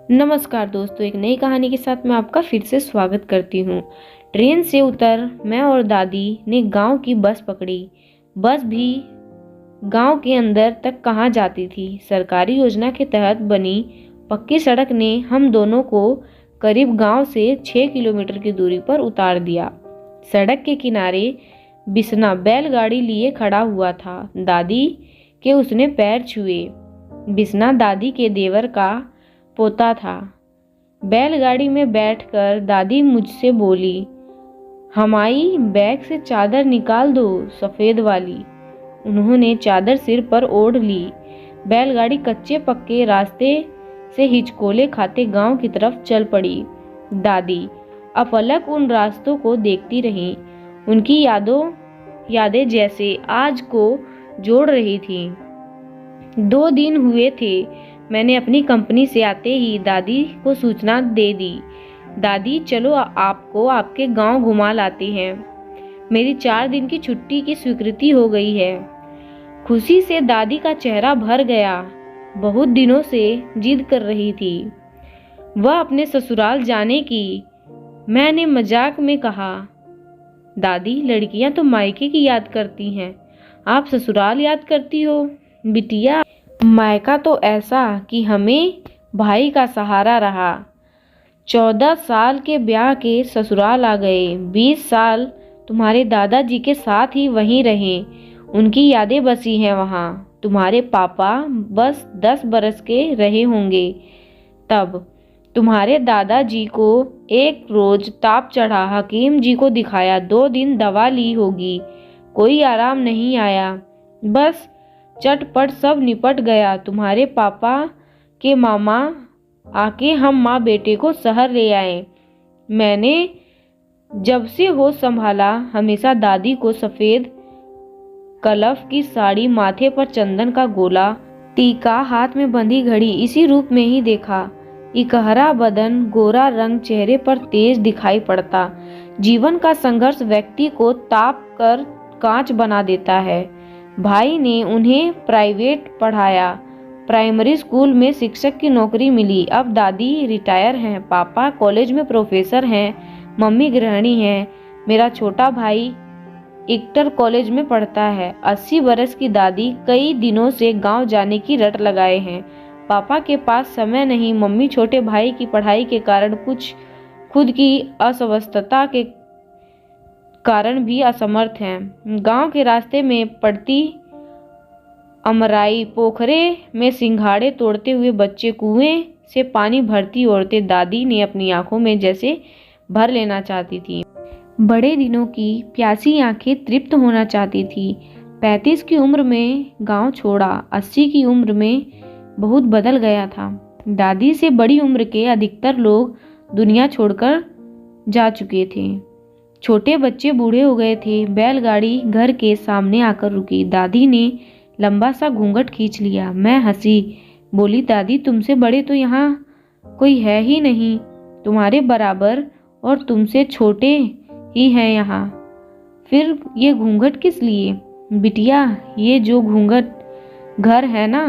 नमस्कार दोस्तों, एक नई कहानी के साथ मैं आपका फिर से स्वागत करती हूँ। ट्रेन से उतर मैं और दादी ने गांव की बस पकड़ी। बस भी गांव के अंदर तक कहाँ जाती थी। सरकारी योजना के तहत बनी पक्की सड़क ने हम दोनों को करीब गांव से 6 किलोमीटर की दूरी पर उतार दिया। सड़क के किनारे बिसना बैलगाड़ी लिए खड़ा हुआ था। दादी के उसने पैर छुए। बिसना दादी के देवर का पोता था। बैलगाड़ी में बैठकर दादी मुझसे बोली, हमारी बैग से चादर निकाल दो, सफेद वाली। उन्होंने चादर सिर पर ओढ़ ली। बैलगाड़ी कच्चे पक्के रास्ते से हिचकोले खाते गांव की तरफ चल पड़ी। दादी अपलक उन रास्तों को देखती रही। उनकी यादें जैसे आज को जोड़ रही थी। 2 दिन हुए थे। मैंने अपनी कंपनी से आते ही दादी को सूचना दे दी। दादी, चलो आपको आपके गांव घुमा लाते हैं। मेरी 4 दिन की छुट्टी की स्वीकृति हो गई है। खुशी से दादी का चेहरा भर गया। बहुत दिनों से जिद कर रही थी वह अपने ससुराल जाने की। मैंने मजाक में कहा, दादी, लड़कियां तो मायके की याद करती हैं, आप ससुराल याद करती हो। बिटिया, मायका तो ऐसा कि हमें भाई का सहारा रहा। 14 साल के ब्याह के ससुराल आ गए। 20 साल तुम्हारे दादाजी के साथ ही वहीं रहे। उनकी यादें बसी हैं वहाँ। तुम्हारे पापा बस 10 बरस के रहे होंगे तब। तुम्हारे दादाजी को एक रोज ताप चढ़ा, हकीम जी को दिखाया, 2 दिन दवा ली होगी, कोई आराम नहीं आया। बस चटपट सब निपट गया। तुम्हारे पापा के मामा आके हम माँ बेटे को शहर ले आए। मैंने जब से होश संभाला हमेशा दादी को सफेद कलफ की साड़ी, माथे पर चंदन का गोला, टीका, हाथ में बंधी घड़ी इसी रूप में ही देखा। इकहरा बदन, गोरा रंग चेहरे पर तेज दिखाई पड़ता। जीवन का संघर्ष व्यक्ति को ताप कर कांच बना देता है। भाई ने उन्हें प्राइवेट पढ़ाया। प्राइमरी स्कूल में शिक्षक की नौकरी मिली। अब दादी रिटायर हैं। पापा कॉलेज में प्रोफेसर हैं। मम्मी गृहिणी हैं। मेरा छोटा भाई इंटर कॉलेज में पढ़ता है। 80 बरस की दादी कई दिनों से गांव जाने की रट लगाए हैं। पापा के पास समय नहीं। मम्मी छोटे भाई की पढ़ाई के कारण कुछ खुद की अस्वस्थता के कारण भी असमर्थ हैं। गांव के रास्ते में पड़ती अमराई, पोखरे में सिंघाड़े तोड़ते हुए बच्चे, कुएं से पानी भरती औरतें दादी ने अपनी आंखों में जैसे भर लेना चाहती थी। बड़े दिनों की प्यासी आंखें तृप्त होना चाहती थी। 35 की उम्र में गांव छोड़ा, 80 की उम्र में बहुत बदल गया था। दादी से बड़ी उम्र के अधिकतर लोग दुनिया छोड़कर जा चुके थे। छोटे बच्चे बूढ़े हो गए थे। बैलगाड़ी घर के सामने आकर रुकी। दादी ने लंबा सा घूंघट खींच लिया। मैं हंसी, बोली, दादी, तुमसे बड़े तो यहाँ कोई है ही नहीं। तुम्हारे बराबर और तुमसे छोटे ही हैं यहाँ। फिर ये घूंघट किस लिए? बिटिया, ये जो घूंघट घर है ना,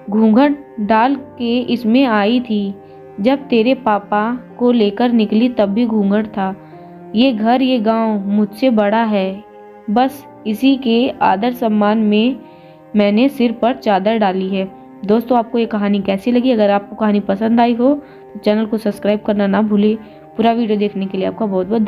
घूंघट डाल के इसमें आई थी। जब तेरे पापा को लेकर निकली तब भी घूंघट था। ये घर, ये गांव मुझसे बड़ा है। बस इसी के आदर सम्मान में मैंने सिर पर चादर डाली है। दोस्तों, आपको ये कहानी कैसी लगी? अगर आपको कहानी पसंद आई हो तो चैनल को सब्सक्राइब करना ना भूलें। पूरा वीडियो देखने के लिए आपका बहुत बहुत धन्यवाद।